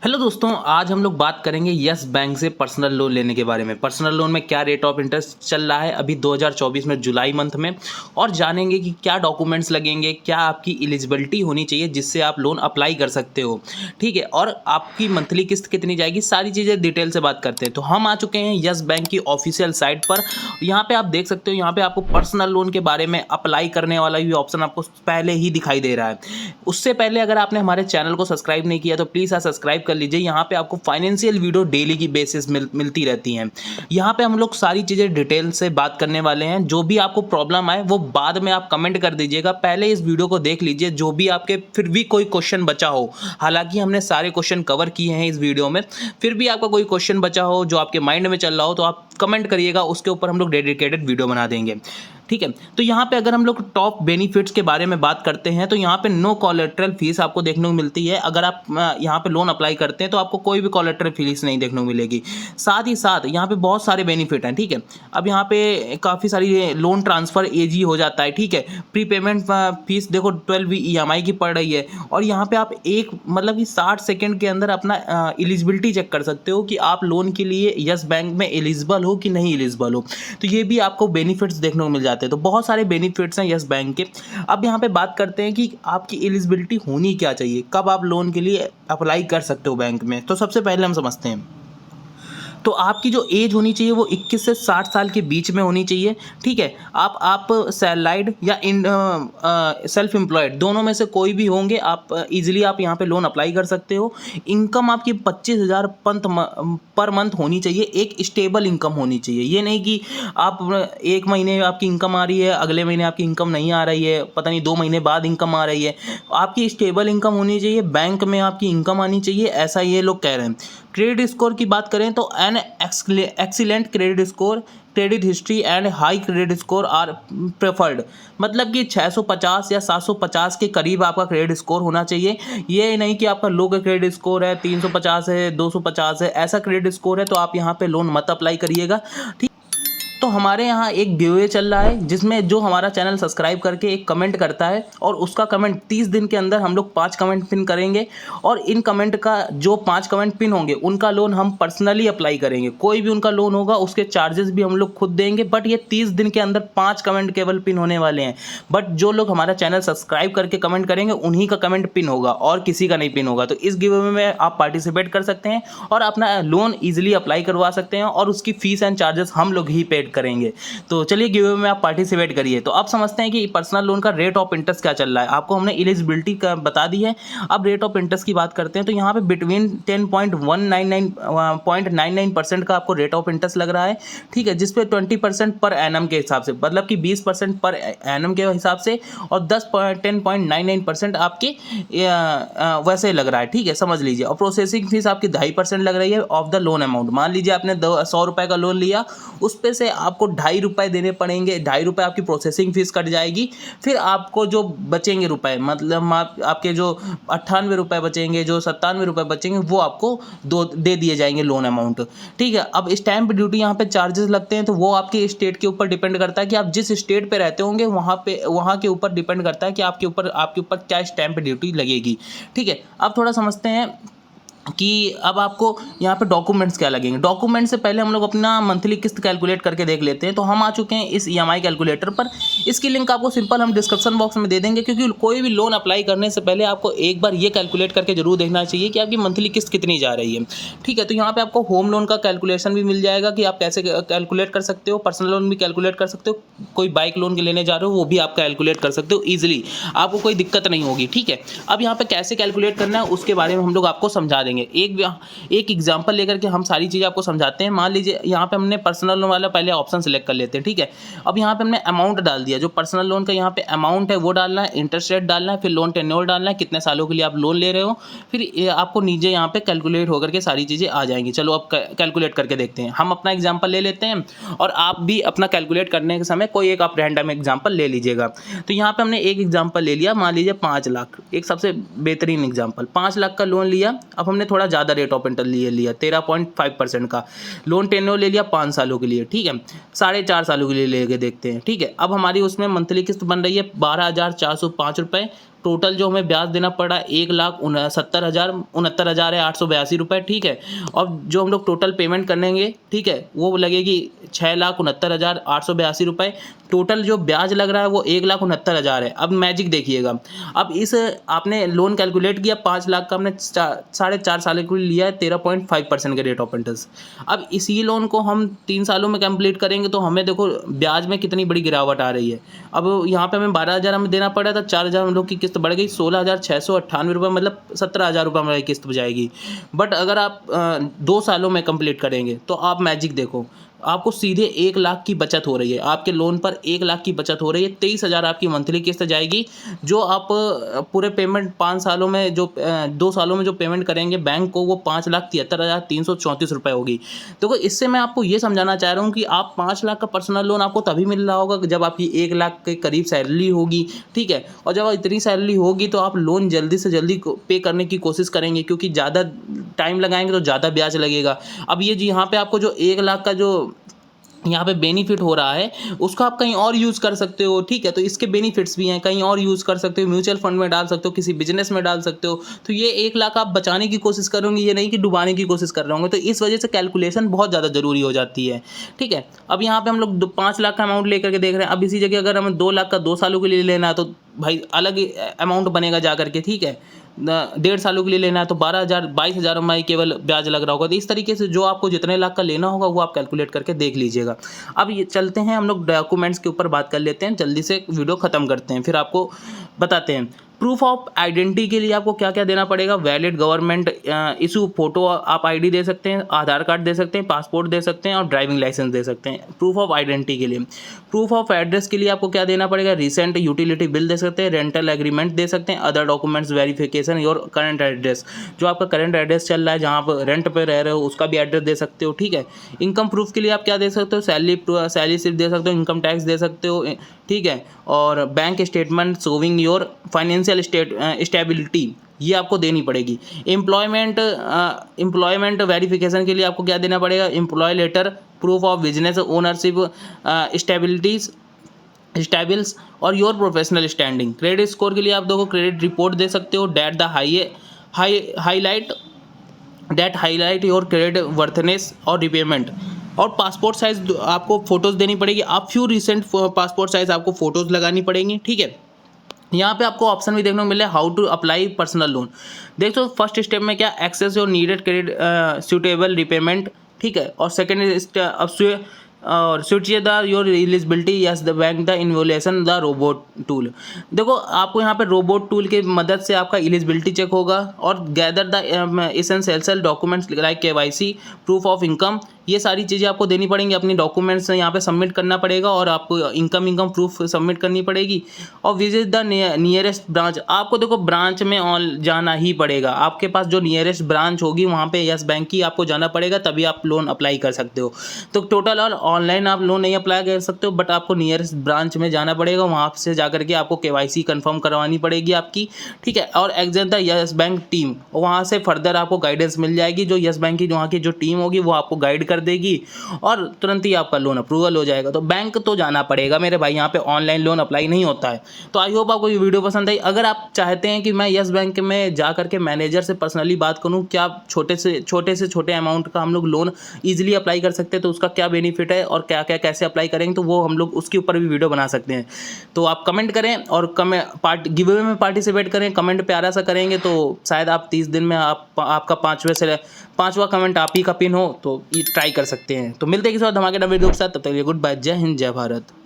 Hello दोस्तों, आज हम लोग बात करेंगे यस बैंक से पर्सनल लोन लेने के बारे में। पर्सनल लोन में क्या रेट ऑफ इंटरेस्ट चल रहा है अभी 2024 में जुलाई मंथ में, और जानेंगे कि क्या डॉक्यूमेंट्स लगेंगे, क्या आपकी एलिजिबिलिटी होनी चाहिए जिससे आप लोन अप्लाई कर सकते हो। ठीक है, और आपकी मंथली किस्त कितनी जाएगी, सारी चीज़ें डिटेल से बात करते हैं। तो हम आ चुके हैं यस बैंक की ऑफिशियल साइट पर। यहाँ पे आप देख सकते हो, यहाँ पे आपको पर्सनल लोन के बारे में अप्लाई करने वाला भी ऑप्शन आपको पहले ही दिखाई दे रहा है। उससे पहले अगर आपने हमारे चैनल को सब्सक्राइब नहीं किया तो प्लीज़ सब्सक्राइब कर लीजिए। यहाँ पे आपको फाइनेंशियल वीडियो डेली की बेसिस मिलती रहती हैं। यहाँ पे हम लोग सारी चीज़ें डिटेल से बात करने वाले हैं। जो भी आपको प्रॉब्लम आए वो बाद में आप कमेंट कर दीजिएगा, पहले इस वीडियो को देख लीजिए। जो भी आपके फिर भी कोई क्वेश्चन बचा हो, हालांकि हमने सारे क्वेश्चन कवर किए हैं इस वीडियो में, फिर भी आपका कोई क्वेश्चन बचा हो जो आपके माइंड में चल रहा हो तो आप कमेंट करिएगा, उसके ऊपर हम लोग डेडिकेटेड वीडियो बना देंगे। ठीक है, तो यहाँ पे अगर हम लोग टॉप बेनिफिट्स के बारे में बात करते हैं तो यहाँ पे नो कोलेटरल फीस आपको देखने को मिलती है। अगर आप यहाँ पे लोन अप्लाई करते हैं तो आपको कोई भी कोलेटरल फीस नहीं देखने को मिलेगी। साथ ही साथ यहाँ पे बहुत सारे बेनिफिट हैं। ठीक है, अब यहाँ पे काफ़ी सारी लोन ट्रांसफ़र ईजी हो जाता है। ठीक है, प्री पेमेंट फीस देखो 12 EMI की पड़ रही है, और यहाँ पे आप एक मतलब कि 60 सेकेंड के अंदर अपना एलिजिबिलिटी चेक कर सकते हो कि आप लोन के लिए यस बैंक में एलिजिबल हो कि नहीं एलिजिबल हो। तो ये भी आपको बेनिफिट्स देखने को मिल जाते हैं। तो बहुत सारे बेनिफिट्स हैं यस बैंक के। अब यहाँ पे बात करते हैं कि आपकी एलिजिबिलिटी होनी क्या चाहिए, कब आप लोन के लिए अप्लाई कर सकते हो बैंक में। तो सबसे पहले हम समझते हैं, तो आपकी जो एज होनी चाहिए वो 21 से 60 साल के बीच में होनी चाहिए। ठीक है, आप सैलराइड या सेल्फ एम्प्लॉयड दोनों में से कोई भी होंगे, आप इजीली आप यहाँ पे लोन अप्लाई कर सकते हो। इनकम आपकी 25,000 पर मंथ होनी चाहिए, एक स्टेबल इनकम होनी चाहिए। ये नहीं कि आप एक महीने आपकी इनकम आ रही है, अगले महीने आपकी इनकम नहीं आ रही है, पता नहीं 2 महीने बाद इनकम आ रही है। आपकी स्टेबल इनकम होनी चाहिए, बैंक में आपकी इनकम आनी चाहिए, ऐसा ये लोग कह रहे हैं। क्रेडिट स्कोर की बात करें तो an excellent credit score, credit history and high credit score are preferred. मतलब कि 650 या 750 के करीब आपका क्रेडिट स्कोर होना चाहिए। ये नहीं कि आपका लो का क्रेडिट स्कोर है, 350 है, 250 है, ऐसा क्रेडिट स्कोर है तो आप यहाँ पे लोन मत अप्लाई करिएगा। ठीक, तो हमारे यहाँ एक गिवअवे चल रहा है जिसमें जो हमारा चैनल सब्सक्राइब करके एक कमेंट करता है और उसका कमेंट 30 दिन के अंदर हम लोग 5 कमेंट पिन करेंगे, और इन कमेंट का जो 5 कमेंट पिन होंगे उनका लोन हम पर्सनली अप्लाई करेंगे। कोई भी उनका लोन होगा उसके चार्जेस भी हम लोग खुद देंगे, बट ये 30 दिन के अंदर 5 कमेंट केवल पिन होने वाले हैं। बट जो लोग हमारा चैनल सब्सक्राइब करके कमेंट करेंगे उन्हीं का कमेंट पिन होगा और किसी का नहीं पिन होगा। तो इस गिवअवे में आप पार्टिसिपेट कर सकते हैं और अपना लोन ईजिली अप्लाई करवा सकते हैं, और उसकी फीस एंड चार्जेस हम लोग ही पेड करेंगे। तो चलिए गिवअवे में आप पार्टिसिपेट करिए। तो अब समझते हैं कि पर्सनल लोन का रेट ऑफ इंटरेस्ट क्या चल रहा है। आपको हमने एलिजिबिलिटी का बता दी है, अब रेट ऑफ इंटरेस्ट की बात करते हैं। तो यहाँ पे बिटवीन 10.99% का आपको रेट ऑफ इंटरेस्ट लग रहा है। ठीक है, जिसपे 20% पर एनम के हिसाब से, मतलब कि 20% पर एनम के हिसाब से, और 10.99% आपके वैसे लग रहा है। ठीक है, समझ लीजिए। और प्रोसेसिंग फीस आपकी 2.5% लग रही है ऑफ द लोन अमाउंट। मान लीजिए आपने 100 रुपये का लोन लिया, उस पे से आपको 2.5 रुपये देने पड़ेंगे। 2.5 रुपये आपकी प्रोसेसिंग फीस कट जाएगी। फिर आपको जो बचेंगे रुपए, मतलब आपके जो 98 रुपये बचेंगे, जो 97 रुपये बचेंगे, वो आपको दे दिए जाएंगे लोन अमाउंट। ठीक है, अब स्टैंप ड्यूटी यहाँ पे चार्जेस लगते हैं, तो वो आपके स्टेट के ऊपर डिपेंड करता है कि आप जिस स्टेट पे रहते होंगे वहाँ के ऊपर डिपेंड करता है कि आपके ऊपर क्या स्टैंप ड्यूटी लगेगी। ठीक है, अब थोड़ा समझते हैं कि अब आपको यहाँ पे डॉक्यूमेंट्स क्या लगेंगे। डॉक्यूमेंट से पहले हम लोग अपना मंथली किस्त कैलकुलेट करके देख लेते हैं। तो हम आ चुके हैं इस EMI कैलकुलेटर पर। इसकी लिंक आपको सिंपल हम डिस्क्रिप्शन बॉक्स में दे देंगे, क्योंकि कोई भी लोन अप्लाई करने से पहले आपको एक बार ये कैलकुलेट करके जरूर देखना चाहिए कि आपकी मंथली किस्त कितनी जा रही है। ठीक है, तो यहाँ पर आपको होम लोन का कैलकुलेशन भी मिल जाएगा कि आप कैसे कैलकुलेट कर सकते हो। पर्सनल लोन भी कैलकुलेट कर सकते हो, कोई बाइक लोन के लेने जा रहे हो वो भी आप कैलकुलेट कर सकते हो ईजिली, आपको कोई दिक्कत नहीं होगी। ठीक है, अब यहाँ पे कैसे कैलकुलेट करना है उसके बारे में हम लोग आपको समझा देंगे। एक एग्जांपल लेकर के हम सारी चीज़ें आपको समझाते हैं। मान लीजिए यहाँ पे हमने पर्सनल लोन वाला पहले ऑप्शन सेलेक्ट कर लेते हैं। ठीक है, अब यहाँ पे हमने अमाउंट डाल दिया, जो पर्सनल लोन का यहाँ पे अमाउंट है वो डालना है, इंटरेस्ट रेट डालना है, फिर लोन टेन्योर डालना है, कितने सालों के लिए आप लोन ले रहे हो, फिर आपको नीचे यहाँ पे कैलकुलेट होकर के सारी चीज़ें आ जाएंगी। चलो अब कैलकुलेट करके देखते हैं। हम अपना एग्जाम्पल ले लेते हैं और आप भी अपना कैलकुलेट करने के समय कोई एक आप रैंडम एग्जाम्पल ले लीजिएगा। तो यहाँ पे हमने एक एग्जाम्पल ले लिया, मान लीजिए 5 लाख, एक सबसे बेहतरीन एग्जाम्पल। 5 लाख का लोन लिया, अब हमने थोड़ा ज़्यादा रेट ऑफ इंटरेस्ट लिया 13.5% का। लोन टेन्योर ले लिया 5 सालों के लिए। ठीक है, 4.5 सालों के लिए लेके देखते हैं। ठीक है, अब हमारी उसमें मंथली किस्त बन रही है 12,405 रुपये टोटल जो हमें ब्याज देना पड़ा 1,69,000 है 882 रुपये, ठीक है। और जो हम लोग टोटल पेमेंट करेंगे, ठीक है, वो लगेगी 6,69,882 रुपये। टोटल जो ब्याज लग रहा है वो 1,69,000 है। अब मैजिक देखिएगा, अब इस आपने लोन कैलकुलेट किया 5 लाख का, हमने 4.5 साल के लिए लिया है 13.5% के रेट ऑफ इंटरेस्ट। अब इसी लोन को हम 3 सालों में कंप्लीट करेंगे तो हमें देखो ब्याज में कितनी बड़ी गिरावट आ रही है। अब यहाँ पे हमें 12,000 हमें देना पड़ा था, 4,000 हम लोग की किस्त बढ़ गई 16,698 रुपये, मतलब 17,000 रुपये हमारी किस्त जाएगी। बट अगर आप 2 सालों में कंप्लीट करेंगे तो आप मैजिक देखो, आपको सीधे 1 लाख की बचत हो रही है, आपके लोन पर 1 लाख की बचत हो रही है। 23,000 आपकी मंथली किस्त जाएगी, जो आप पूरे पेमेंट 5 सालों में जो 2 सालों में जो पेमेंट करेंगे बैंक को, वो 5,73,334 रुपये होगी। देखो इससे मैं आपको ये समझाना चाह रहा हूँ कि आप 5 लाख का पर्सनल लोन आपको तभी मिल रहा होगा जब आपकी 1 लाख के करीब सैलरी होगी, ठीक है। और जब इतनी सैलरी होगी तो आप लोन जल्दी से जल्दी पे करने की कोशिश करेंगे, क्योंकि ज़्यादा टाइम लगाएंगे तो ज़्यादा ब्याज लगेगा। अब ये जी यहाँ पे आपको जो 1 लाख का जो यहाँ पे बेनिफिट हो रहा है उसका आप कहीं और यूज़ कर सकते हो, ठीक है। तो इसके बेनिफिट्स भी हैं, कहीं और यूज़ कर सकते हो, म्यूचुअल फंड में डाल सकते हो, किसी बिजनेस में डाल सकते हो। तो ये 1 लाख आप बचाने की कोशिश करोगे, ये नहीं कि डुबाने की कोशिश कर रहे होंगे। तो इस वजह से कैलकुलेशन बहुत ज़्यादा ज़रूरी हो जाती है, ठीक है। अब यहाँ पे हम लोग 5 लाख का अमाउंट लेकर के देख रहे हैं। अब इसी जगह अगर हमें 2 लाख का 2 सालों के लिए लेना है तो भाई अलग अमाउंट बनेगा जा करके, ठीक है। 1.5 सालों के लिए लेना है तो 22,000 EMI केवल ब्याज लग रहा होगा। तो इस तरीके से जो आपको जितने लाख का लेना होगा वो आप कैलकुलेट करके देख लीजिएगा। अब ये चलते हैं, हम लोग डॉक्यूमेंट्स के ऊपर बात कर लेते हैं, जल्दी से वीडियो ख़त्म करते हैं, फिर आपको बताते हैं। प्रूफ ऑफ आइडेंटिटी के लिए आपको क्या क्या देना पड़ेगा। वैलिड गवर्नमेंट इशू फोटो आप आईडी दे सकते हैं, आधार कार्ड दे सकते हैं, पासपोर्ट दे सकते हैं और ड्राइविंग लाइसेंस दे सकते हैं प्रूफ ऑफ आइडेंटिटी के लिए। प्रूफ ऑफ एड्रेस के लिए आपको क्या देना पड़ेगा। रिसेंट यूटिलिटी बिल दे सकते हैं, रेंटल एग्रीमेंट दे सकते हैं, other documents verification your current address, जो आपका करंट एड्रेस चल रहा है जहाँ पर रेंट पे रह रहे हो उसका भी एड्रेस दे सकते हो, ठीक है। इनकम प्रूफ के लिए आप क्या दे सकते हो। सैलरी स्लिप दे सकते हो, इनकम टैक्स दे सकते हो, ठीक है। और bank statement showing your financial stability, ये आपको देनी पड़ेगी। एम्प्लॉयमेंट वेरिफिकेशन के लिए आपको क्या देना पड़ेगा। Employ letter, proof of business ownership stables और your professional standing. Credit score के लिए आप देखो क्रेडिट रिपोर्ट दे सकते हो, that the highlight your credit worthiness और रिपेमेंट। और पासपोर्ट साइज़ आपको फ़ोटोज़ देनी पड़ेगी। आप फ्यू रिसेंट पासपोर्ट साइज़ आपको फ़ोटोज़ लगानी पड़ेंगी, ठीक है। यहाँ पे आपको ऑप्शन भी देखने को मिले how to apply personal loan. देख तो फर्स्ट स्टेप में क्या, access your needed credit suitable repayment, ठीक है। और सेकेंड और switch the your eligibility yes the bank the involution the robot tool. देखो आपको यहाँ पे रोबोट टूल की मदद से आपका एलिजिबिलिटी चेक होगा और gather the essential documents like KYC, proof of income, ये सारी चीज़ें आपको देनी पड़ेंगी। अपनी डॉक्यूमेंट्स यहाँ पे सबमिट करना पड़ेगा और आपको इनकम प्रूफ सबमिट करनी पड़ेगी। और विजिट द नियरेस्ट ब्रांच, आपको देखो ब्रांच में जाना ही पड़ेगा। आपके पास जो नियरेस्ट ब्रांच होगी वहाँ पे यस बैंक की आपको जाना पड़ेगा, तभी आप लोन अप्लाई कर सकते हो। तो टोटल और ऑनलाइन आप लोन नहीं अप्लाई कर सकते हो, बट आपको नियरेस्ट ब्रांच में जाना पड़ेगा, वहाँ से जा करके आपको KYC कन्फर्म करवानी पड़ेगी आपकी, ठीक है। और exit the yes bank team, वहाँ से फर्दर आपको गाइडेंस मिल जाएगी। जो यस बैंक की वहाँ की जो टीम होगी वो आपको गाइड कर देगी और तुरंत ही आपका लोन अप्रूवल हो जाएगा। तो बैंक तो जाना पड़ेगा मेरे भाई, यहाँ पे ऑनलाइन लोन अप्लाई नहीं होता है। तो आई होप आपको ये वीडियो पसंद आई। अगर आप चाहते हैं कि मैं यस बैंक में जा करके मैनेजर से पर्सनली बात करूँ, क्या छोटे से छोटे अमाउंट का हम लोग लोन ईजिली अप्लाई कर सकते हैं, तो उसका क्या बेनिफिट है और क्या क्या कैसे अप्लाई करेंगे, तो वो हम लोग उसके ऊपर भी वीडियो बना सकते हैं। तो आप कमेंट करें और गिव अवे में पार्टिसिपेट करें। कमेंट प्यारा सा करेंगे तो शायद आप 30 दिन में आपका 5वां कमेंट आप ही का पिन हो, तो ये ट्राई कर सकते हैं। तो मिलते हैं किसी और धमाकेदार वीडियो के साथ, तब तक के लिए गुड बाय, जय हिंद, जय भारत।